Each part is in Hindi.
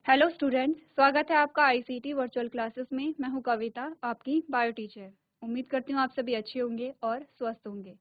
हेलो स्टूडेंट्स, स्वागत है आपका आईसीटी वर्चुअल क्लासेस में। मैं हूं कविता, आपकी बायो टीचर। उम्मीद करती हूं आप सभी अच्छे होंगे और स्वस्थ होंगे।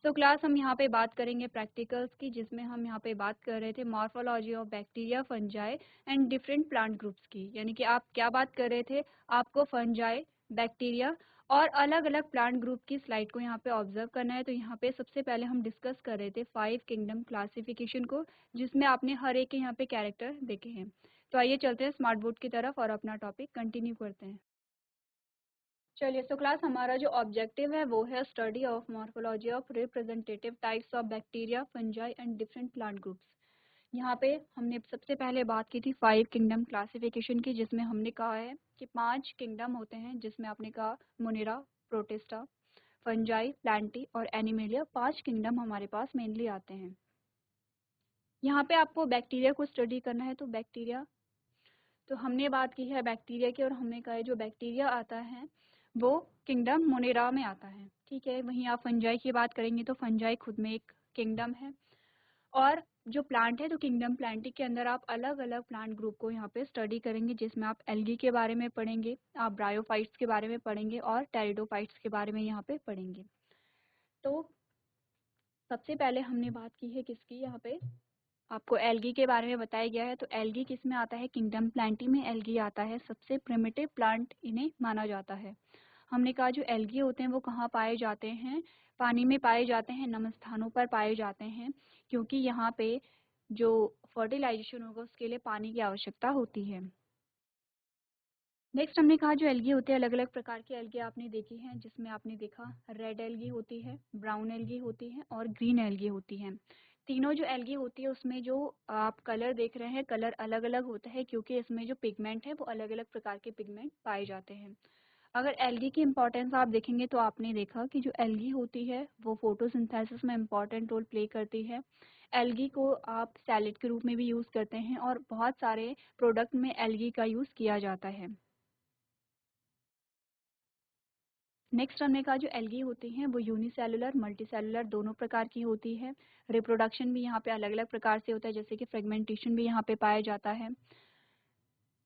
तो क्लास हम यहां पे बात करेंगे प्रैक्टिकल्स की, जिसमें हम यहां पे बात कर रहे थे morphology of bacteria, fungi and different plant groups की। यानी कि आप क्या बात कर रहे थे, आपको फंजाई, बैक्टीरिया और अलग अलग प्लांट ग्रुप की स्लाइड को यहाँ पे ऑब्जर्व करना है। तो यहाँ पे सबसे पहले हम डिस्कस कर रहे थे 5 किंगडम क्लासिफिकेशन को, जिसमें आपने हर एक के यहाँ पे कैरेक्टर देखे हैं। तो आइए चलते हैं स्मार्ट बोर्ड की तरफ और अपना टॉपिक कंटिन्यू करते हैं। चलिए, तो क्लास हमारा जो ऑब्जेक्टिव है वो है study of morphology of representative types of bacteria, fungi and different plant groups. यहाँ पे हमने सबसे पहले बात की थी 5 किंगडम क्लासिफिकेशन की, जिसमें हमने कहा है कि 5 किंगडम होते हैं, जिसमें आपने कहा मोनेरा, प्रोटिस्टा, फंजाई, प्लांटी और एनिमेलिया। 5 किंगडम हमारे पास मेनली आते हैं। यहाँ पे आपको बैक्टीरिया को स्टडी करना है। तो बैक्टीरिया, तो हमने बात की है बैक्टीरिया की, और हमने कहा है जो बैक्टीरिया आता है वो किंगडम मोनेरा में आता है। ठीक है, वहीं आप फंजाई की बात करेंगे तो फंजाई खुद में एक किंगडम है। और जो प्लांट है तो किंगडम प्लांटी के अंदर आप अलग अलग प्लांट ग्रुप को यहाँ पे स्टडी करेंगे, जिसमें आप एल्गी के बारे में पढ़ेंगे, आप ब्रायोफाइट्स के बारे में पढ़ेंगे और टेरिडोफाइट्स के बारे में यहाँ पे पढ़ेंगे। तो सबसे पहले हमने बात की है किसकी, यहाँ पे आपको एल्गी के बारे में बताया गया है। तो एल्गी किस में आता है, किंगडम प्लांटी में एल्गी आता है। सबसे प्रिमिटिव प्लांट इन्हें माना जाता है। हमने कहा जो एल्गी होते हैं वो कहाँ पाए जाते हैं, पानी में पाए जाते हैं, नम स्थानों पर पाए जाते हैं, क्योंकि यहाँ पे जो फर्टिलाइजेशन होगा उसके लिए पानी की आवश्यकता होती है। नेक्स्ट हमने कहा जो एल्गी होते हैं, अलग अलग प्रकार की एल्गी आपने देखी हैं, जिसमें आपने देखा रेड एल्गी होती है, ब्राउन एल्गी होती है और ग्रीन एल्गी होती है। तीनों जो एल्गी होती है उसमें जो आप कलर देख रहे हैं, कलर अलग अलग होता है, क्योंकि इसमें जो पिगमेंट है वो अलग अलग प्रकार के पिगमेंट पाए जाते हैं। अगर एल्गी की इम्पोर्टेंस आप देखेंगे तो आपने देखा कि जो एल्गी होती है वो फोटोसिंथेसिस में इम्पॉर्टेंट रोल प्ले करती है। एल्गी को आप सैलेड के रूप में भी यूज़ करते हैं और बहुत सारे प्रोडक्ट में एल्गी का यूज़ किया जाता है। नेक्स्ट हमने कहा जो एल्गी होती हैं वो यूनिसेलुलर, मल्टीसेलुलर दोनों प्रकार की होती है। रिप्रोडक्शन भी यहाँ पे अलग अलग प्रकार से होता है, जैसे कि फ्रेगमेंटेशन भी यहाँ पे पाया जाता है।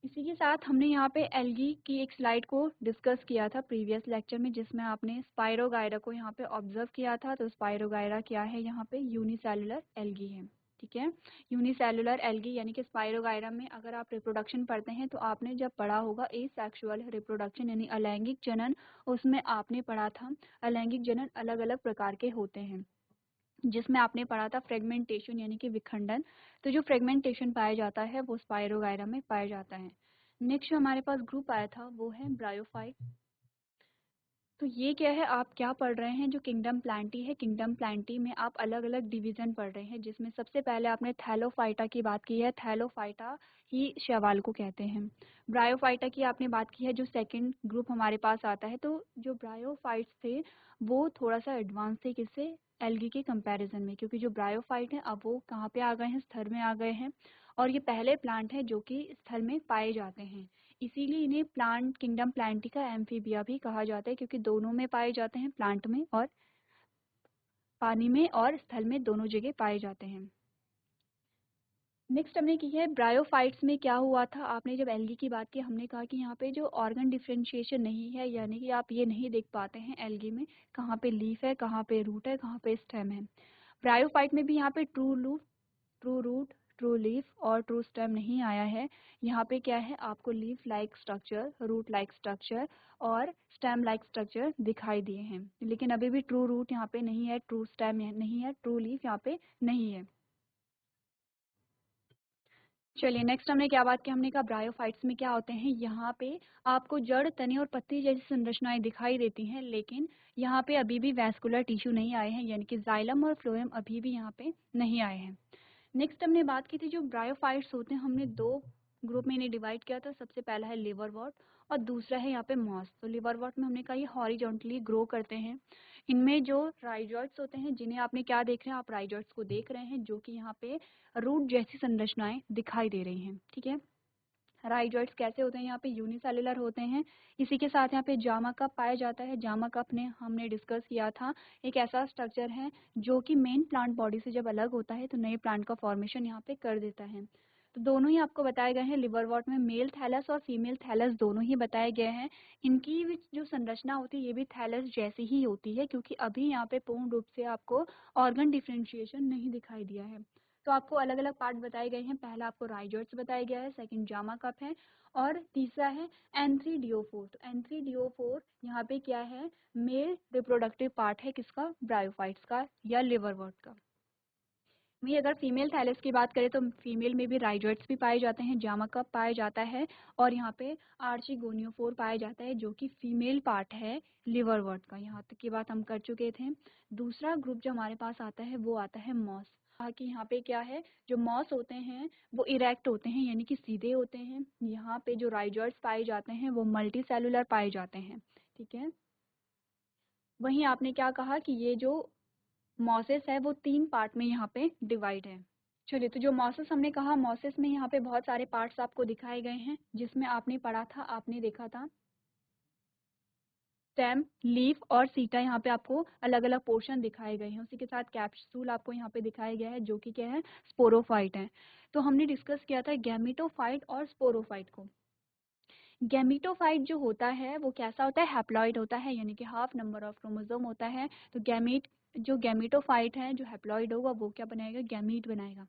इसी के साथ हमने यहाँ पे एल्गी की एक स्लाइड को डिस्कस किया था प्रीवियस लेक्चर में, जिसमें आपने स्पाइरोगायरा को यहाँ पे ऑब्जर्व किया था। तो स्पाइरोगायरा क्या है, यहाँ पे यूनिसेलुलर एल्गी है। ठीक है, यूनिसेलुलर एल्गी यानी कि स्पाइरोगायरा में अगर आप रिप्रोडक्शन पढ़ते हैं तो आपने जब पढ़ा होगा एसेक्सुअल रिप्रोडक्शन यानी अलैंगिक जनन, उसमें आपने पढ़ा था अलैंगिक जनन अलग अलग प्रकार के होते हैं, जिसमें आपने पढ़ा था फ्रेगमेंटेशन यानी कि विखंडन। तो जो फ्रेगमेंटेशन पाया जाता है वो स्पाइरोगायरा में पाया जाता है। नेक्स्ट हमारे पास ग्रुप आया था वो है ब्रायोफाइट। तो ये क्या है, आप क्या पढ़ रहे हैं, जो किंगडम प्लांटी है, किंगडम प्लांटी में आप अलग अलग डिवीजन पढ़ रहे हैं, जिसमें सबसे पहले आपने थैलोफाइटा की बात की है। थैलोफाइटा ही शैवाल को कहते हैं। ब्रायोफाइटा की आपने बात की है, जो सेकंड ग्रुप हमारे पास आता है। तो जो ब्रायोफाइट्स थे वो थोड़ा सा एडवांस थे किससे, एल्गी के कंपैरिजन में, क्योंकि जो ब्रायोफाइट हैं अब वो कहाँ पे आ गए हैं, स्थल में आ गए हैं, और ये पहले प्लांट हैं जो कि स्थल में पाए जाते हैं। इसीलिए इन्हें प्लांट किंगडम प्लांटिका एम्फीबिया भी कहा जाता है, क्योंकि दोनों में पाए जाते हैं, प्लांट में और पानी में और स्थल में दोनों जगह पाए जाते हैं। नेक्स्ट हमने की है ब्रायोफाइट्स में क्या हुआ था, आपने जब एल्गी की बात की हमने कहा कि यहाँ पे जो ऑर्गन डिफरेंशिएशन नहीं है, यानी कि आप ये नहीं देख पाते हैं एल्गी में कहाँ पे लीफ है, कहाँ पे रूट है, कहाँ पे स्टेम है। ब्रायोफाइट में भी यहाँ पे ट्रू रूट, ट्रू लीफ और ट्रू स्टेम नहीं आया है। यहाँ पे क्या है, आपको leaf like structure, root like structure और स्टेम लाइक स्ट्रक्चर दिखाई दिए हैं, लेकिन अभी भी ट्रू रूट यहाँ पे नहीं है, ट्रू स्टेम नहीं है, ट्रू लीफ यहाँ पे नहीं है। चलिए, नेक्स्ट हमने क्या बात की, हमने कहा ब्रायोफाइट्स में क्या होते हैं, यहाँ पे आपको जड़, तने और पत्ती जैसी संरचनाएं दिखाई देती हैं, लेकिन यहाँ पे अभी भी वैस्कुलर टिश्यू नहीं आए हैं, यानी कि जाइलम और फ्लोएम अभी भी यहाँ पे नहीं आए हैं। नेक्स्ट हमने बात की थी जो ब्रायोफाइट्स होते हैं, हमने दो ग्रुप में इन्हें डिवाइड किया था। सबसे पहला है लिवरवॉर्ट और दूसरा है यहाँ पे मॉस। तो लिवरवॉर्ट में हमने कहा ये हॉरिजॉन्टली ग्रो करते हैं। इनमें जो राइजॉइड्स होते हैं, जिन्हें आपने क्या देख रहे हैं, आप राइजॉइड्स को देख रहे हैं, जो कि यहाँ पे रूट जैसी संरचनाएं दिखाई दे रही हैं। ठीक है, राइजॉइड्स कैसे होते हैं, यहाँ पे यूनिसेलुलर होते हैं। इसी के साथ यहाँ पे जामा कप पाया जाता है। जामा कप ने हमने डिस्कस किया था, एक ऐसा स्ट्रक्चर है जो कि मेन प्लांट बॉडी से जब अलग होता है तो नए प्लांट का फॉर्मेशन यहाँ पे कर देता है। तो दोनों ही आपको बताए गए हैं लिवरवॉर्ट में, मेल थैलस और फीमेल थैलस दोनों ही बताए गए हैं। इनकी जो संरचना होती है ये भी थैलस जैसी ही होती है, क्योंकि अभी यहाँ पे पूर्ण रूप से आपको ऑर्गन डिफरेंशिएशन नहीं दिखाई दिया है। तो आपको अलग अलग पार्ट बताए गए हैं। पहला आपको राइजोइट्स बताया गया है, सेकंड जामा कप है, और तीसरा है N3DO4। तो N3DO4 यहाँ पे क्या है, मेल रिप्रोडक्टिव पार्ट है किसका, ब्रायोफाइट्स का या लिवरवॉर्ट का। वहीं अगर फीमेल थैलेस की बात करें तो फीमेल में भी राइजोइट्स भी पाए जाते हैं, जामा कप पाया जाता है, और यहाँ पे आर्चिगोनियोफोर पाया जाता है जो कि फीमेल पार्ट है लिवरवॉर्ट का। यहाँ तक की बात हम कर चुके थे। दूसरा ग्रुप जो हमारे पास आता है वो आता है मॉस। कि यहाँ पे क्या है, जो मॉस होते हैं वो इरेक्ट होते हैं यानी कि सीधे होते हैं। यहाँ पे जो राइजोइट्स पाए जाते हैं वो मल्टी सेलुलर पाए जाते हैं, ठीक है। वहीं आपने क्या कहा कि ये जो मॉसेस है वो 3 पार्ट में यहाँ पे डिवाइड है। चलिए, तो जो मॉसेस हमने कहा, मॉसेस में यहाँ पे बहुत सारे पार्ट्स आपको दिखाए गए हैं, जिसमें आपने पढ़ा था, आपने देखा था स्टेम, लीफ और सीटा। यहाँ पे आपको अलग अलग पोर्शन दिखाए गए हैं। उसी के साथ कैप्सूल आपको यहाँ पे दिखाया गया है जो कि क्या है, स्पोरोफाइट है। तो हमने डिस्कस किया था गैमेटोफाइट और स्पोरोफाइट को। गैमेटोफाइट जो होता है वो कैसा होता है, हैप्लॉइड होता है, यानी कि हाफ नंबर ऑफ क्रोमोसोम होता है। तो जो गैमेटोफाइट है जो हैप्लॉइड होगा वो क्या बनाएगा, गैमीट बनाएगा।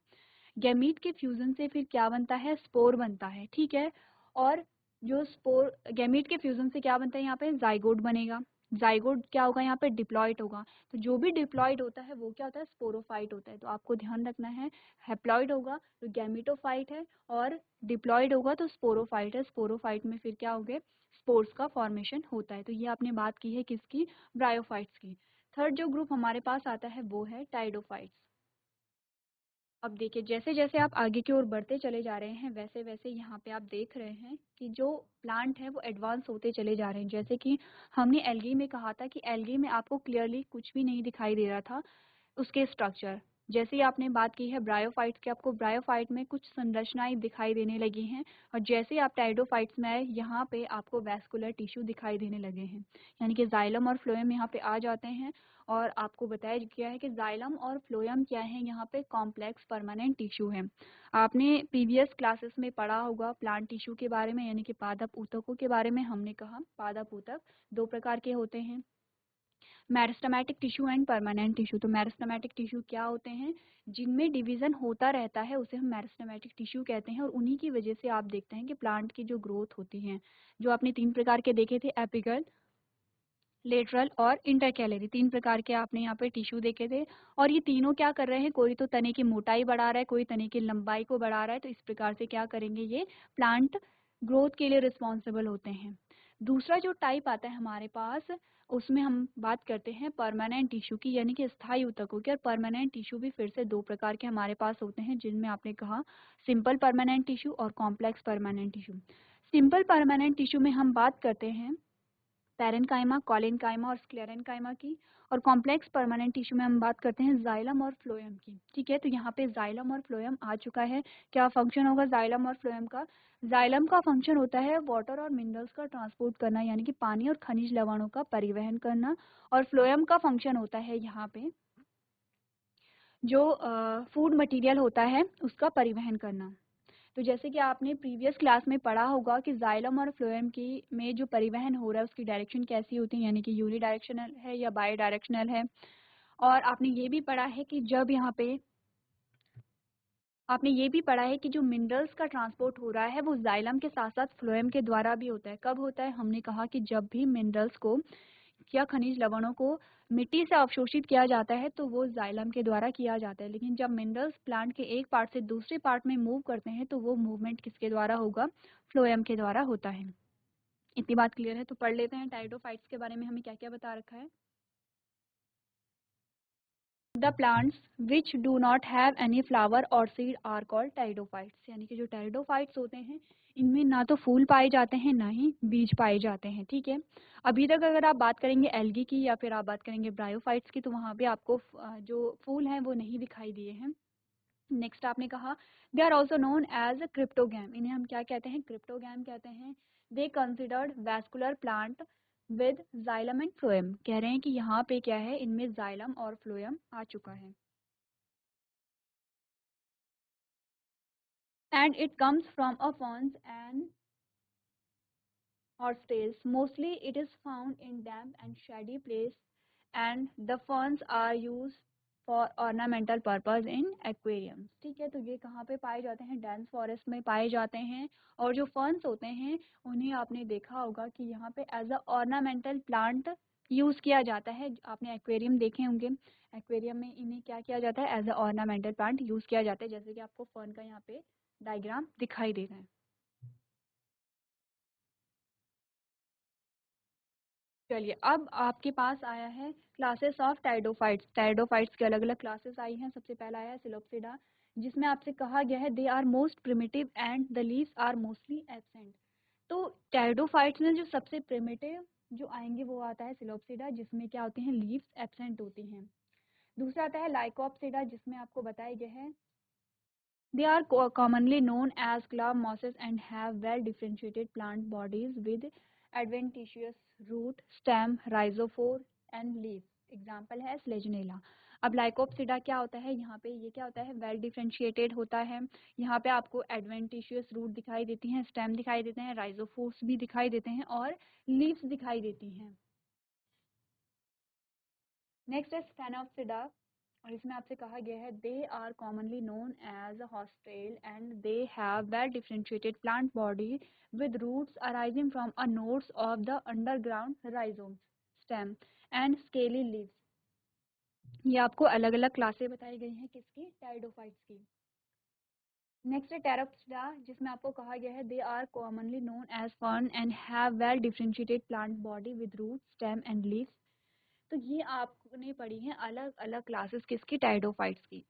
गैमीट के फ्यूजन से फिर क्या बनता है, स्पोर बनता है, ठीक है। और जो स्पोर गैमीट के फ्यूजन से क्या बनता है, यहाँ पे जाइगोट बनेगा। जाइगोट क्या होगा, यहाँ पे डिप्लॉइड होगा। तो जो भी डिप्लॉइड होता है वो क्या होता है, स्पोरोफाइट होता है। तो आपको ध्यान रखना है, हैप्लॉइड होगा तो गैमेटोफाइट है, और डिप्लॉइड होगा तो स्पोरोफाइट है। स्पोरोफाइट में फिर क्या हो गए, स्पोर्स का फॉर्मेशन होता है। तो ये आपने बात की है किसकी, ब्रायोफाइट्स की। थर्ड जो ग्रुप हमारे पास आता है वो है टाइडोफाइट्स। अब देखिए, जैसे जैसे आप आगे की ओर बढ़ते चले जा रहे हैं वैसे वैसे यहाँ पे आप देख रहे हैं कि जो प्लांट है वो एडवांस होते चले जा रहे हैं। जैसे कि हमने एल्गी में कहा था कि एल्गी में आपको क्लियरली कुछ भी नहीं दिखाई दे रहा था उसके स्ट्रक्चर। जैसे ही आपने बात की है ब्रायोफाइट्स की, आपको ब्रायोफाइट में कुछ संरचनाएं दिखाई देने लगी हैं, और जैसे ही आप टाइडोफाइट्स में आए यहाँ पे आपको वैस्कुलर टिश्यू दिखाई देने लगे हैं, यानी कि जाइलम और फ्लोएम यहाँ पे आ जाते हैं। और आपको बताया गया है कि जाइलम और फ्लोएम क्या है, यहाँ पे कॉम्प्लेक्स परमानेंट टिश्यू है। आपने प्रीवियस क्लासेस में पढ़ा होगा प्लांट टिश्यू के बारे में, यानी कि पादप ऊतकों के बारे में। हमने कहा पादप ऊतक 2 प्रकार के होते हैं, meristematic tissue and permanent tissue. तो मेरिस्टेमेटिक टिश्यू क्या होते हैं, जिनमें डिवीजन होता रहता है उसे हम मेरिस्टेमेटिक टिश्यू कहते हैं, और उन्हीं की वजह से आप देखते हैं कि प्लांट की जो ग्रोथ होती है, जो आपने 3 प्रकार के देखे थे, एपिकल, लेटरल और इंटरकैलरी, 3 प्रकार के आपने यहाँ पे टिश्यू देखे थे। और ये तीनों क्या कर रहे हैं, कोई तो तने की मोटाई बढ़ा रहा है, कोई तने की लंबाई को बढ़ा रहा है। तो इस प्रकार से क्या करेंगे, ये प्लांट ग्रोथ के लिए रिस्पॉन्सिबल होते हैं। दूसरा जो टाइप आता है हमारे पास, उसमें हम बात करते हैं परमानेंट टिश्यू की, यानी कि स्थायी ऊतकों की। और परमानेंट टिश्यू भी फिर से 2 प्रकार के हमारे पास होते हैं, जिनमें आपने कहा सिंपल परमानेंट टिश्यू और complex permanent tissue. Simple permanent tissue में हम बात करते हैं पैरेन्काइमा, कॉलेनकाइमा और स्क्लेरेन्काइमा की। और कॉम्प्लेक्स परमानेंट टिश्यू में हम बात करते हैं जाइलम और फ्लोएम की, ठीक है। तो यहाँ पे जाइलम और फ्लोएम आ चुका है। क्या फंक्शन होगा जाइलम और फ्लोएम का, जाइलम का फंक्शन होता है वाटर और मिनरल्स का ट्रांसपोर्ट करना, यानी कि पानी और खनिज लवणों का परिवहन करना। और फ्लोएम का फंक्शन होता है यहाँ पे जो फूड मटेरियल होता है उसका परिवहन करना। तो जैसे कि आपने प्रीवियस क्लास में पढ़ा होगा कि जाइलम और फ्लोएम की में जो परिवहन हो रहा है उसकी डायरेक्शन कैसी होती है, यानी कि यूनी डायरेक्शनल है या बाई डायरेक्शनल है। और आपने ये भी पढ़ा है कि जो मिनरल्स का ट्रांसपोर्ट हो रहा है वो जाइलम के साथ साथ फ्लोएम के द्वारा भी होता है। कब होता है, हमने कहा कि जब भी मिनरल्स को या खनिज लवणों को मिट्टी से अवशोषित किया जाता है तो वो जाइलम के द्वारा किया जाता है। लेकिन जब मिनरल्स प्लांट के एक पार्ट से दूसरे पार्ट में मूव करते हैं तो वो मूवमेंट किसके द्वारा होगा, फ्लोएम के द्वारा होता है। इतनी बात क्लियर है, तो पढ़ लेते हैं टाइडोफाइट्स के बारे में हमें क्या क्या बता रखा है। The plants which do not have any flower और सीड आर कॉल्ड टाइडोफाइट्स, यानी कि जो टाइडोफाइट्स होते हैं इनमें ना तो फूल पाए जाते हैं ना ही बीज पाए जाते हैं, ठीक है। अभी तक अगर आप बात करेंगे एल्गी की या फिर आप बात करेंगे ब्रायोफाइट्स की तो वहाँ पे आपको जो फूल हैं वो नहीं दिखाई दिए हैं। नेक्स्ट आपने कहा they are also known as cryptogam, इन्हें हम क्या कहते हैं, क्रिप्टोगैम कहते हैं। They considered vascular plant with xylem and phloem, कह रहे हैं कि यहाँ पे क्या है, इनमें जाइलम और फ्लोएम आ चुका है। and it comes from a ferns and horsetails. Mostly it is found in damp and shady place and the ferns are used for ornamental purpose in aquariums. ठीक है, तो ये कहाँ पे पाए जाते हैं? डेंस फॉरेस्ट में पाए जाते हैं। और जो फर्न्स होते हैं उन्हें आपने देखा होगा कि यहाँ पे as a ornamental plant use किया जाता है। आपने एक्वेरियम देखे होंगे, एक्वेरियम में इन्हें क्या किया जाता है? As a ornamental plant use किया जाता है, जैसे कि आपको फर्न का यहाँ पे डायग्राम दिखाई दे रहा है। चलिए, अब आपके पास आया है क्लासेस ऑफ टाइडोफाइट्स। टाइडोफाइट्स की अलग अलग क्लासेस आई हैं। सबसे पहला आया है सिलोप्सिडा, जिसमें आपसे कहा गया है they are most primitive and the leaves are mostly absent. तो टाइडोफाइट्स में जो सबसे प्रिमिटिव जो आएंगे वो आता है सिलोप्सिडा, जिसमें क्या होते हैं? लीव्स एब्सेंट होती हैं। दूसरा आता है लाइकोप्सिडा, जिसमें आपको बताया गया है they are commonly known as club mosses and have well differentiated plant bodies with adventitious root, stem, rhizophore and leaves. Example है स्लेजनेला। अब लाइकोप्सिडा क्या होता है? यहाँ पे ये क्या होता है? वेल डिफ्रेंशिएटेड होता है। यहाँ पे आपको एडवेंटिशियस रूट दिखाई देती हैं, स्टेम दिखाई देते हैं, राइजोफोर्स भी दिखाई देते हैं और लीव्स दिखाई देती हैं। नेक्स्ट है स्टेनोप्सिडा, और इसमें आपसे कहा गया है they are commonly known as horsetail and they have well differentiated plant body with roots arising from a nodes of the underground rhizomes, stem and scaly leaves. ये आपको अलग अलग क्लासें बताई गई हैं किसकी? टाइडोफाइट्स की। नेक्स्ट है टेरोप्सिडा, जिसमें आपको कहा गया है they are commonly known as fern and have well differentiated plant body with root, stem and leaves. तो ये आपने पढ़ी हैं अलग अलग क्लासेस किसकी? टाइडोफाइट्स की।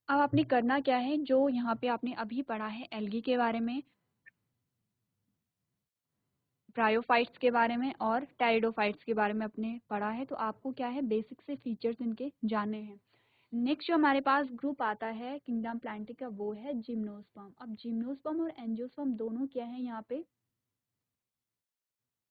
अब आपने करना क्या है? जो यहाँ पे आपने अभी पढ़ा है एल्गी के बारे में, ब्रायोफाइट्स के बारे में और टाइडोफाइट्स के बारे में आपने पढ़ा है, तो आपको क्या है? बेसिक से फीचर्स इनके जानने हैं। नेक्स्ट जो हमारे पास ग्रुप आता है किंगडम प्लांटी का, वो है जिम्नोस्पर्म। अब जिम्नोस्पर्म और एंजियोस्पर्म दोनों क्या है? यहाँ पे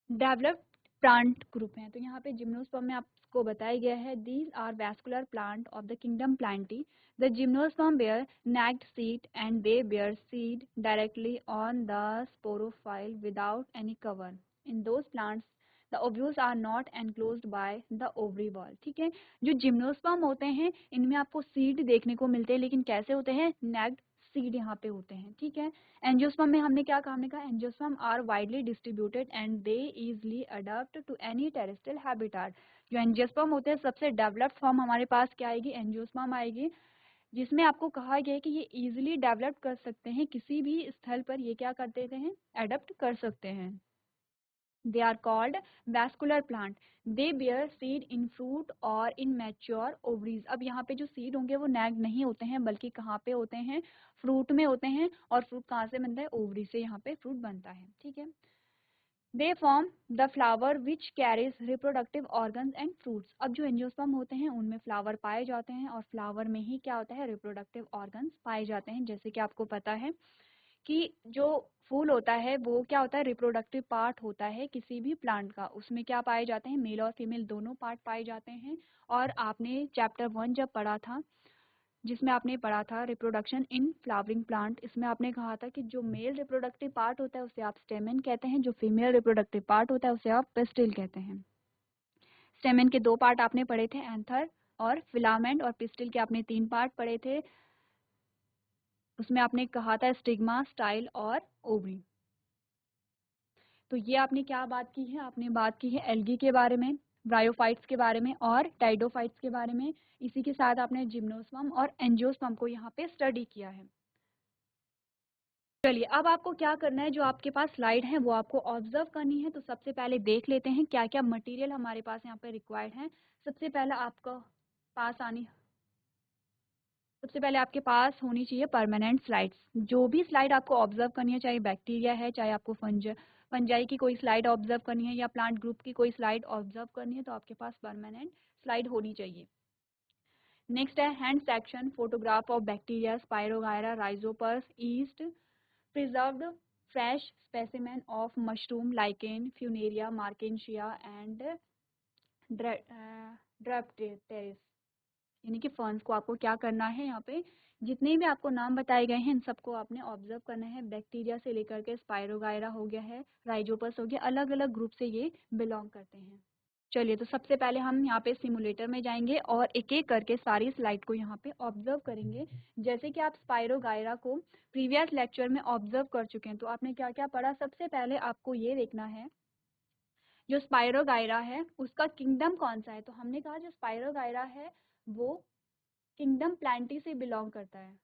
डेवलप्ड प्लांट ग्रुप हैं। तो यहाँ पे जिम्नोस्पर्म में आपको बताया गया है these are vascular plant of the kingdom plantae. The gymnosperm bear naked seed and they bear seed directly on the sporophyll without any cover. In those plants the ovules are not enclosed by the ovary wall. ठीक है, जो जिम्नोस्पर्म होते हैं इनमें आपको सीड देखने को मिलते हैं, लेकिन कैसे होते हैं? नेक्ड सीड यहाँ पे होते हैं। ठीक है, एंजियोस्पर्म में हमने क्या कहा? हमने कहा angiosperm are widely distributed and they easily adopt to any terrestrial habitat. जो एंजियोस्पर्म होते हैं सबसे डेवलप्ड फॉर्म हमारे पास क्या आएगी? एंजियोस्पर्म आएगी, जिसमें आपको कहा गया है कि ये इजीली डेवलप कर सकते हैं, किसी भी स्थल पर ये क्या कर देते हैं? अडॉप्ट कर सकते हैं। They are called vascular plant. They bear seed in fruit or in mature ovaries. अब यहाँ पे जो सीड होंगे वो नैग नहीं होते हैं, बल्कि कहाँ पे होते हैं? फ्रूट में होते हैं। और फ्रूट कहाँ से बनता है? ओवरी से यहाँ पे फ्रूट बनता है। ठीक है, they form the flower which carries reproductive organs and fruits. अब जो एंजियोस्पर्म होते हैं उनमें फ्लावर पाए जाते हैं और फ्लावर में ही क्या होता है? रिप्रोडक्टिव ऑर्गन्स पाए जाते हैं। जैसे कि आपको पता है कि जो फूल होता है वो क्या होता है? रिप्रोडक्टिव पार्ट होता है किसी भी प्लांट का। उसमें क्या पाए जाते हैं? मेल और फीमेल दोनों पार्ट पाए जाते हैं। और आपने चैप्टर 1 जब पढ़ा था, जिसमें आपने पढ़ा था रिप्रोडक्शन इन फ्लावरिंग प्लांट, इसमें आपने कहा था कि जो मेल रिप्रोडक्टिव पार्ट होता है उसे आप स्टेमेन कहते हैं, जो फीमेल रिप्रोडक्टिव पार्ट होता है उसे आप पिस्टिल कहते हैं। स्टेमेन के 2 पार्ट आपने पढ़े थे, एंथर और फिलामेंट, और पिस्टिल के आपने 3 पार्ट पढ़े थे। उसमें आपने कहा था स्टिग्मा, स्टाइल और ओवरी। तो ये आपने क्या बात की है? आपने बात की है एल्गी के बारे में, ब्रायोफाइट्स के बारे में और टाइडोफाइट्स के बारे में। इसी के साथ आपने जिम्नोस्पर्म और एंजियोस्पर्म को यहाँ पे स्टडी किया है। चलिए, अब आपको क्या करना है? जो आपके पास स्लाइड है वो आपको ऑब्जर्व करनी है। तो सबसे पहले देख लेते हैं क्या क्या मटेरियल हमारे पास यहाँ पे रिक्वायर्ड है। सबसे पहले आपका पास आनी सबसे पहले आपके पास होनी चाहिए परमानेंट स्लाइड्स। जो भी स्लाइड आपको ऑब्जर्व करनी है, चाहे बैक्टीरिया है, चाहे आपको फंजाई की कोई स्लाइड ऑब्जर्व करनी है या प्लांट ग्रुप की कोई स्लाइड ऑब्जर्व करनी है, तो आपके पास परमानेंट स्लाइड होनी चाहिए। नेक्स्ट है hand section, photograph of bacteria, spirogyra, rhizopus, yeast, preserved fresh specimen of mushroom, lichen, funaria, marchantia and dryopteris. यानी कि फर्न्स को आपको क्या करना है? यहाँ पे जितने भी आपको नाम बताए गए हैं इन सबको आपने ऑब्जर्व करना है। बैक्टीरिया से लेकर के स्पाइरोगायरा हो गया है, राइजोपस हो गया, अलग अलग ग्रुप से ये बिलोंग करते हैं। चलिए, तो सबसे पहले हम यहाँ पे सिमुलेटर में जाएंगे और एक एक करके सारी स्लाइड को यहाँ पे ऑब्जर्व करेंगे। जैसे कि आप स्पाइरोगायरा को प्रीवियस लेक्चर में ऑब्जर्व कर चुके हैं, तो आपने क्या क्या पढ़ा। सबसे पहले आपको ये देखना है जो स्पाइरोगायरा है उसका किंगडम कौन सा है। तो हमने कहा जो स्पाइरोगायरा है वो किंगडम प्लांटी से बिलोंग करता है,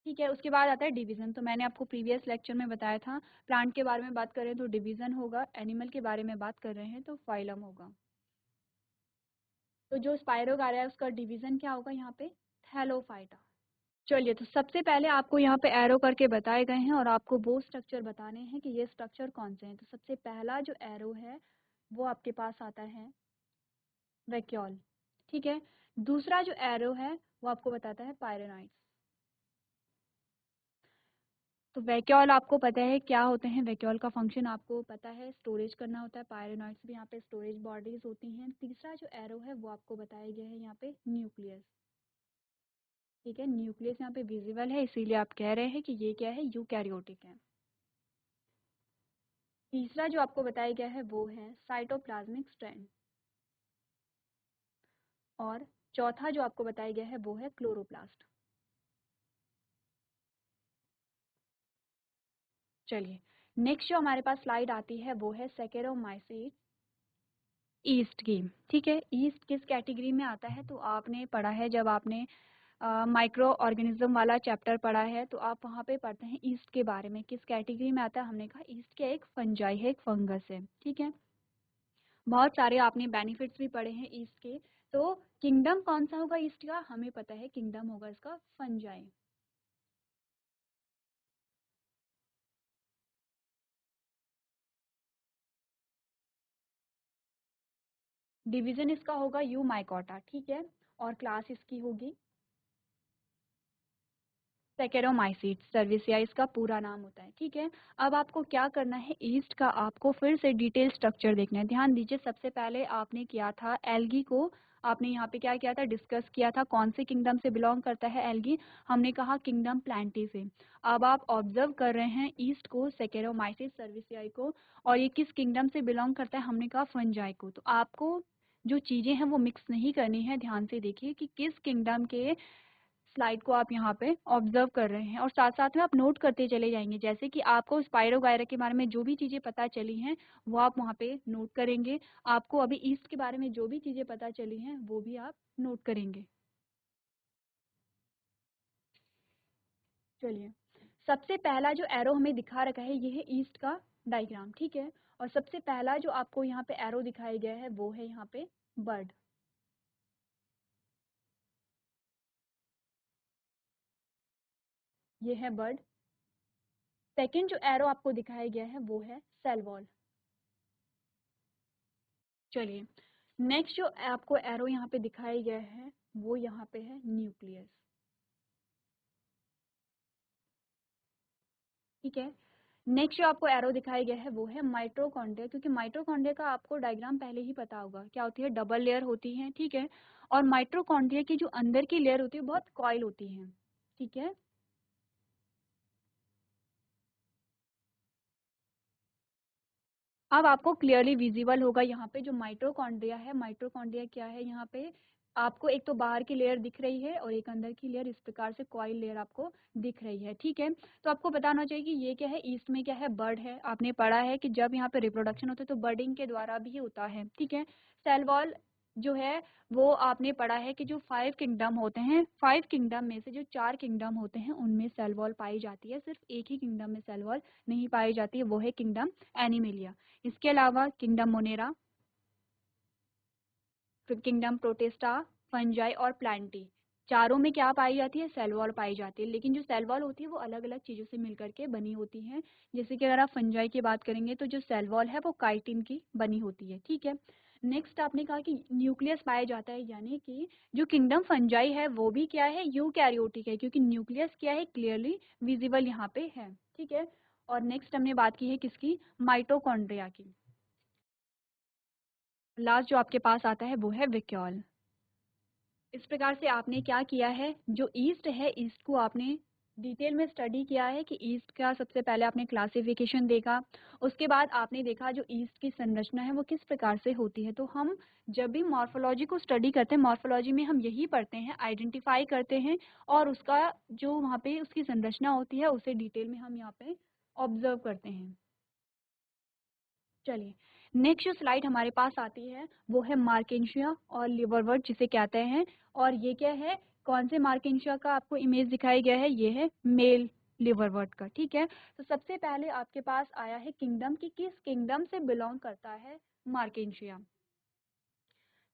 ठीक है। उसके बाद आता है डिवीजन। तो मैंने आपको प्रीवियस लेक्चर में बताया था, प्लांट के बारे में बात करें तो डिवीजन होगा, एनिमल के बारे में बात कर रहे हैं तो फाइलम होगा। तो जो स्पाइरोगायरा है उसका डिवीजन क्या होगा यहाँ पे, थैलोफाइटा। चलिए, तो सबसे पहले आपको यहाँ पे एरो करके बताए गए हैं और आपको वो स्ट्रक्चर बताने हैं कि ये स्ट्रक्चर कौन से हैं। तो सबसे पहला जो एरो है वो आपके पास आता है वैक्यूल, ठीक है। दूसरा जो एरो है वो आपको बताता है पायरेनाइट्स। तो वैक्यूल आपको पता है क्या होते हैं, वैक्यूल का फंक्शन आपको पता है, स्टोरेज करना होता है। पायरेनाइट्स भी यहाँ पे स्टोरेज बॉडीज होती हैं। तीसरा जो एरो है वो आपको बताया गया है यहाँ पे न्यूक्लियस, ठीक है। न्यूक्लियस यहाँ पे विजिबल है, इसीलिए आप कह रहे हैं कि ये क्या है, यूकैरियोटिक है। तीसरा जो आपको बताया गया है वो है साइटोप्लाज्मिक स्ट्रैंड, और चौथा जो आपको बताया गया है वो है क्लोरोप्लास्ट। चलिए, नेक्स्ट जो हमारे पास स्लाइड आती है वो है सैकेरोमाइसीट ईस्ट की, ठीक है। ईस्ट किस कैटेगरी में आता है, तो आपने पढ़ा है जब आपने माइक्रो ऑर्गेनिज्म वाला चैप्टर पढ़ा है तो आप वहाँ पे पढ़ते हैं ईस्ट के बारे में, किस कैटेगरी में आता है। हमने कहा ईस्ट क्या एक फंजाई है, एक फंगस है, ठीक है। बहुत सारे आपने बेनिफिट्स भी पढ़े हैं ईस्ट के। तो किंगडम कौन सा होगा ईस्ट का, हमें पता है किंगडम होगा इसका फंजाई। डिवीजन इसका होगा यू माइकोटा, ठीक है। और क्लास इसकी होगी सैकेरोमाइसीट्स सर्विसिया, इसका पूरा नाम होता है, ठीक है। अब आपको क्या करना है, ईस्ट का आपको फिर से डिटेल स्ट्रक्चर देखना है। ध्यान दीजिए, सबसे पहले आपने किया था एल्गी को, आपने यहाँ पे क्या किया था, डिस्कस किया था कौन से किंगडम से बिलोंग करता है एल्गी। हमने कहा किंगडम प्लांटी से। अब आप ऑब्जर्व कर रहे हैं ईस्ट को, सैकेरोमाइसीट्स सर्विसियाई को, और ये किस किंगडम से बिलोंग करता है, हमने कहा फंजाई को। तो आपको जो चीजें हैं वो मिक्स नहीं करनी है, ध्यान से देखिए कि किस किंगडम के स्लाइड को आप यहाँ पे ऑब्जर्व कर रहे हैं, और साथ साथ में आप नोट करते चले जाएंगे। जैसे कि आपको स्पाइरोगायरा के बारे में जो भी चीज़ें पता चली हैं वो आप वहाँ पे नोट करेंगे। आपको अभी ईस्ट के बारे में जो भी चीज़ें पता चली हैं वो भी आप नोट करेंगे। चलिए, सबसे पहला जो एरो हमें दिखा रखा है ये है ईस्ट का डायग्राम, ठीक है। और सबसे पहला जो आपको यहाँ पे एरो दिखाया गया है वो है यहाँ पे बर्ड, ये है बर्ड। सेकेंड जो एरो आपको दिखाया गया है वो है सेल वॉल। चलिए, नेक्स्ट जो आपको एरो यहाँ पे दिखाया गया है वो यहाँ पे है न्यूक्लियस, ठीक है। नेक्स्ट जो आपको एरो दिखाया गया है वो है माइटोकॉन्ड्रिया, क्योंकि माइटोकॉन्ड्रिया का आपको डायग्राम पहले ही पता होगा क्या होती है, डबल लेयर होती है, ठीक है। और माइटोकॉन्ड्रिया की जो अंदर की लेयर होती है बहुत कॉइल होती है, ठीक है। अब आपको क्लियरली विजिबल होगा यहाँ पे जो माइटोकॉन्ड्रिया है। माइटोकॉन्ड्रिया क्या है, यहाँ पे आपको एक तो बाहर की लेयर दिख रही है और एक अंदर की लेयर, इस प्रकार से कॉइल लेयर आपको दिख रही है, ठीक है। तो आपको बताना चाहिए कि ये क्या है, ईस्ट में क्या है, बर्ड है। आपने पढ़ा है कि जब यहाँ पे रिप्रोडक्शन होता है तो बर्डिंग के द्वारा भी होता है, ठीक है। सेल वॉल जो है वो आपने पढ़ा है कि जो 5 किंगडम होते हैं, 5 किंगडम में से जो 4 किंगडम होते हैं उनमें सेल वॉल पाई जाती है, सिर्फ एक ही किंगडम में सेल वॉल नहीं पाई जाती है, वो है किंगडम एनिमेलिया। इसके अलावा किंगडम मोनेरा, फिर किंगडम प्रोटेस्टा, फंजाई और प्लांटी, चारों में क्या पाई जाती है, सेल वॉल पाई जाती है। लेकिन जो सेल वॉल होती है वो अलग अलग चीज़ों से मिलकर के बनी होती है। जैसे कि अगर आप फंजाई की बात करेंगे तो जो सेल वॉल है वो काइटिन की बनी होती है, ठीक है। नेक्स्ट आपने कहा कि न्यूक्लियस पाया जाता है, यानी कि जो किंगडम फंजाई है वो भी क्या है, यूकैरियोटिक है, क्योंकि न्यूक्लियस क्या है, क्लियरली विजिबल यहाँ पे है, ठीक है। और नेक्स्ट हमने बात की है किसकी, माइटोकॉन्ड्रिया की। लास्ट जो आपके पास आता है वो है वैक्यूल। इस प्रकार से आपने क्या किया है, जो ईस्ट है, ईस्ट को आपने डिटेल में स्टडी किया है कि ईस्ट का सबसे पहले आपने क्लासिफिकेशन देखा, उसके बाद आपने देखा जो ईस्ट की संरचना है वो किस प्रकार से होती है। तो हम जब भी मॉर्फोलॉजी को स्टडी करते हैं, मॉर्फोलॉजी में हम यही पढ़ते हैं, आइडेंटिफाई करते हैं और उसका जो वहाँ पे उसकी संरचना होती है उसे डिटेल में हम यहाँ पे ऑब्जर्व करते हैं। चलिए, नेक्स्ट जो स्लाइड हमारे पास आती है वो है मार्केंशिया और लिवरवर्ट जिसे कहते हैं। और ये क्या है, कौन से मार्केंशिया का आपको इमेज दिखाया गया है, ये है मेल लिवरवर्ट का। ठीक है, तो सबसे पहले आपके पास आया है किंगडम कि किस किंगडम से बिलोंग करता है मार्केंशिया।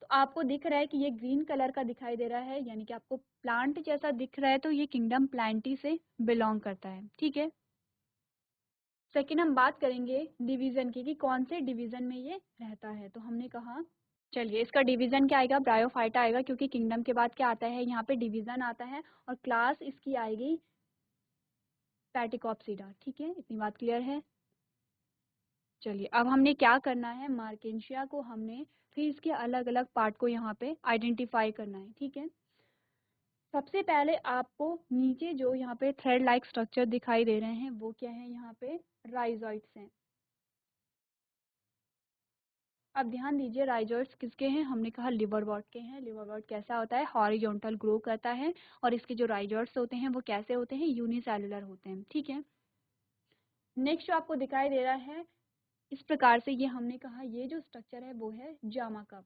तो आपको दिख रहा है कि ये ग्रीन कलर का दिखाई दे रहा है, यानी कि आपको प्लांट जैसा दिख रहा है, तो ये किंगडम प्लांटी से बिलोंग करता है। ठीक है, सेकेंड हम बात करेंगे डिवीजन की कि कौन से डिवीजन में ये रहता है। तो हमने कहा, चलिए इसका डिवीजन क्या आएगा, ब्रायोफाइटा आएगा, क्योंकि किंगडम के बाद क्या आता है, यहाँ पे डिवीजन आता है और क्लास इसकी आएगी पैटिकॉप्सिडा। ठीक है, इतनी बात क्लियर है। चलिए अब हमने क्या करना है, मार्केंशिया को हमने फिर इसके अलग अलग पार्ट को यहाँ पे आइडेंटिफाई करना है। ठीक है, सबसे पहले आपको नीचे जो यहाँ पे थ्रेड लाइक स्ट्रक्चर दिखाई दे रहे हैं वो क्या है, यहाँ पे राइजोइड्स हैं। अब ध्यान दीजिए, राइजोइड्स किसके हैं, हमने कहा लिवरवर्ट के हैं। लिवरवर्ट कैसा होता है, हॉरिजॉन्टल ग्रो करता है और इसके जो राइजोइड्स होते हैं वो कैसे होते हैं, यूनिसेलुलर होते हैं। ठीक है, नेक्स्ट जो आपको दिखाई दे रहा है इस प्रकार से, ये हमने कहा ये जो स्ट्रक्चर है वो है जामा कप।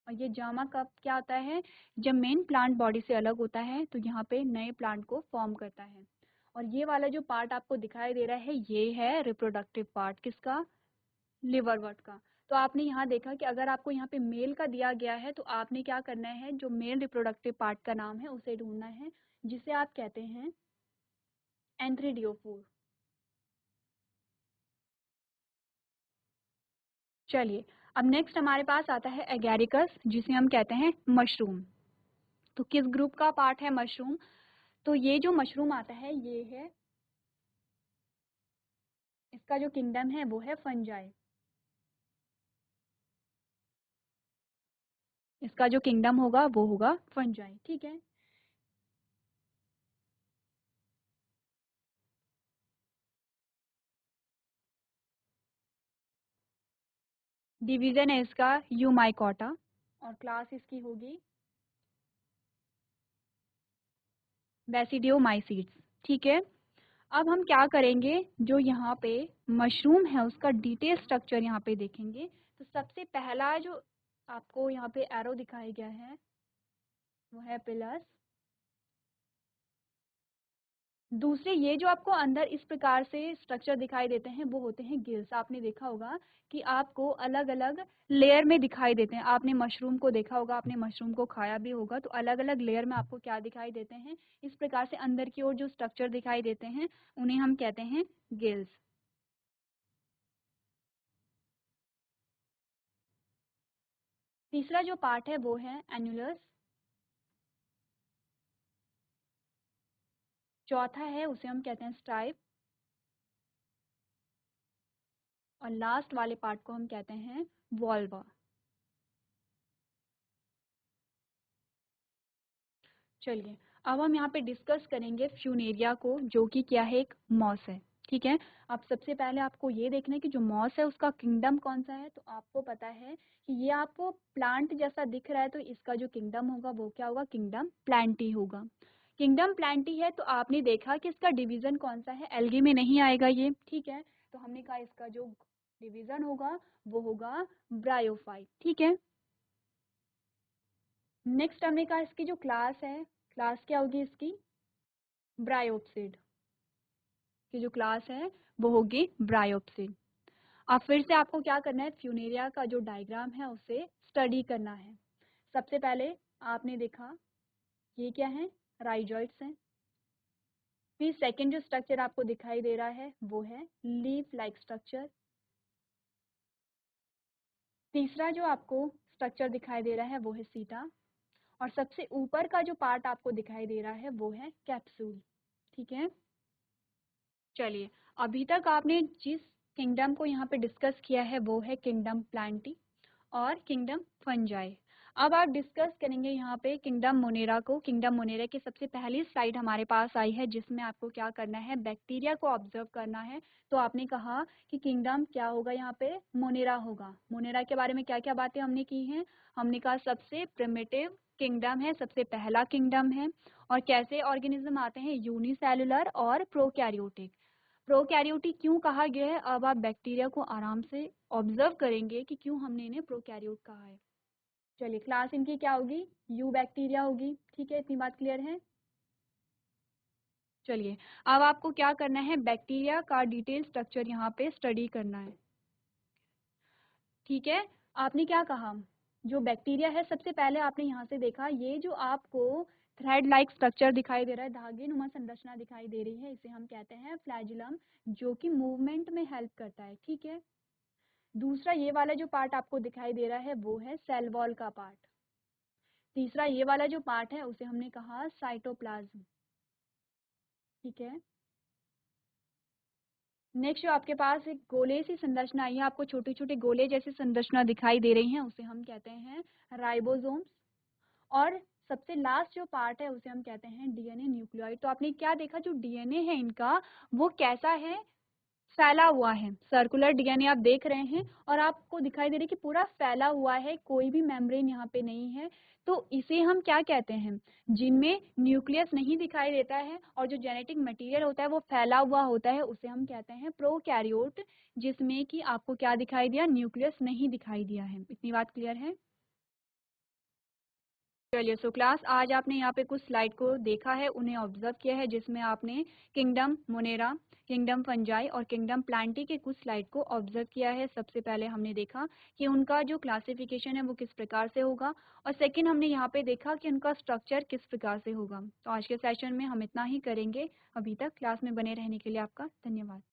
और ये जामा कप क्या होता है, जब मेन प्लांट बॉडी से अलग होता है तो यहाँ पे नए प्लांट को फॉर्म करता है। और ये वाला जो पार्ट आपको दिखाई दे रहा है ये है रिप्रोडक्टिव पार्ट, किसका, लिवरवर्ट का। तो आपने यहाँ देखा कि अगर आपको यहाँ पे मेल का दिया गया है तो आपने क्या करना है, जो मेल रिप्रोडक्टिव पार्ट का नाम है उसे ढूंढना है, जिसे आप कहते हैं एंथ्रीडियोफोर। चलिए, अब नेक्स्ट हमारे पास आता है एगैरिकस जिसे हम कहते हैं मशरूम। तो किस ग्रुप का पार्ट है मशरूम, तो ये जो मशरूम आता है ये है, इसका जो किंगडम है वो है फंजाई। इसका जो किंगडम होगा वो होगा फंजाई। ठीक है, डिवीजन है इसका यूमाइकोटा और क्लास इसकी होगी बेसिडियोमाइसीड्स। ठीक है, अब हम क्या करेंगे, जो यहाँ पे मशरूम है उसका डिटेल स्ट्रक्चर यहाँ पे देखेंगे। तो सबसे पहला जो आपको यहाँ पे एरो दिखाया गया है वो है पिलस। दूसरे ये जो आपको अंदर इस प्रकार से स्ट्रक्चर दिखाई देते हैं वो होते हैं गिल्स। आपने देखा होगा कि आपको अलग अलग लेयर में दिखाई देते हैं, आपने मशरूम को देखा होगा, आपने मशरूम को खाया भी होगा, तो अलग अलग लेयर में आपको क्या दिखाई देते हैं, इस प्रकार से अंदर की ओर जो स्ट्रक्चर दिखाई देते हैं उन्हें हम कहते हैं गिल्स। तीसरा जो पार्ट है वो है एन्युलस। चौथा है उसे हम कहते हैं स्टाइप। और लास्ट वाले पार्ट को हम कहते हैं वॉल्वा। चलिए, अब हम यहाँ पे डिस्कस करेंगे फ्यूनेरिया को, जो कि क्या है, एक मॉस है। ठीक है, अब सबसे पहले आपको ये देखना है कि जो मॉस है उसका किंगडम कौन सा है। तो आपको पता है कि ये आपको प्लांट जैसा दिख रहा है, तो इसका जो किंगडम होगा वो क्या होगा, किंगडम प्लांटी होगा। किंगडम प्लांटी है तो आपने देखा कि इसका डिवीजन कौन सा है, एल्गी में नहीं आएगा ये। ठीक है, तो हमने कहा इसका जो डिवीजन होगा वो होगा ब्रायोफाइट। ठीक है, नेक्स्ट हमने कहा इसकी जो क्लास है, क्लास क्या होगी इसकी, ब्रायोप्सिड की जो क्लास है वो होगी ब्रायोप्सिड। अब फिर से आपको क्या करना है, फ्यूनेरिया का जो डायग्राम है उसे स्टडी करना है। सबसे पहले आपने देखा ये क्या है, राइजॉइड्स हैं। फिर सेकंड जो स्ट्रक्चर आपको दिखाई दे रहा है वो है लीफ लाइक स्ट्रक्चर। तीसरा जो आपको स्ट्रक्चर दिखाई दे रहा है वो है सीटा। और सबसे ऊपर का जो पार्ट आपको दिखाई दे रहा है वो है कैप्सूल। ठीक है, चलिए, अभी तक आपने जिस किंगडम को यहाँ पे डिस्कस किया है वो है किंगडम प्लांटी और किंगडम फंजाई। अब आप डिस्कस करेंगे यहाँ पे किंगडम मोनेरा को। किंगडम मोनेरा की सबसे पहली स्लाइड हमारे पास आई है जिसमें आपको क्या करना है, बैक्टीरिया को ऑब्जर्व करना है। तो आपने कहा कि किंगडम क्या होगा, यहाँ पे मोनेरा होगा। मोनेरा के बारे में क्या क्या बातें हमने की हैं, हमने कहा सबसे प्रिमिटिव किंगडम है, सबसे पहला किंगडम है। और कैसे ऑर्गेनिज्म आते हैं, यूनिसेलुलर और प्रोकैरियोटिक। प्रोकैरियोटिक क्यों कहा गया है, अब आप बैक्टीरिया को आराम से ऑब्जर्व करेंगे कि क्यों हमने इन्हें प्रोकैरियोट कहा है। चलिए, क्लास इनकी क्या होगी, यू बैक्टीरिया होगी। ठीक है, इतनी बात क्लियर है। चलिए, अब आपको क्या करना है, बैक्टीरिया का डिटेल स्ट्रक्चर यहाँ पे स्टडी करना है। ठीक है, आपने क्या कहा, जो बैक्टीरिया है सबसे पहले आपने यहाँ से देखा, ये जो आपको थ्रेड लाइक स्ट्रक्चर दिखाई दे रहा है, धागे नुमा संरचना दिखाई दे रही है, इसे हम कहते हैं फ्लैजिलम, जो कि मूवमेंट में हेल्प करता है। ठीक है, दूसरा ये वाला जो पार्ट आपको दिखाई दे रहा है वो है सेल वॉल का पार्ट। तीसरा ये वाला जो पार्ट है उसे हमने कहा साइटोप्लाज्म। ठीक है, नेक्स्ट जो आपके पास एक गोले सी संरचना आई है, आपको छोटे छोटे गोले जैसी संरचना दिखाई दे रही है, उसे हम कहते हैं राइबोसोम्स। और सबसे लास्ट जो पार्ट है उसे हम कहते हैं डीएनए न्यूक्लियोइड। तो आपने क्या देखा, जो डीएनए है इनका वो कैसा है, फैला हुआ है। सर्कुलर डीएनए आप देख रहे हैं और आपको दिखाई दे रहा है कि पूरा फैला हुआ है, कोई भी मेम्ब्रेन यहाँ पे नहीं है। तो इसे हम क्या कहते हैं, जिनमें न्यूक्लियस नहीं दिखाई देता है और जो जेनेटिक मटेरियल होता है वो फैला हुआ होता है, उसे हम कहते हैं प्रोकैरियोट, जिसमें कि आपको क्या दिखाई दिया, न्यूक्लियस नहीं दिखाई दिया है। इतनी बात क्लियर है। चलिए, सो क्लास आज आपने यहाँ पे कुछ स्लाइड को देखा है, उन्हें ऑब्जर्व किया है, जिसमें आपने किंगडम मोनेरा, किंगडम फंजाई और किंगडम प्लांटी के कुछ स्लाइड को ऑब्जर्व किया है। सबसे पहले हमने देखा कि उनका जो क्लासिफिकेशन है वो किस प्रकार से होगा, और सेकंड हमने यहाँ पे देखा कि उनका स्ट्रक्चर किस प्रकार से होगा। तो आज के सेशन में हम इतना ही करेंगे। अभी तक क्लास में बने रहने के लिए आपका धन्यवाद।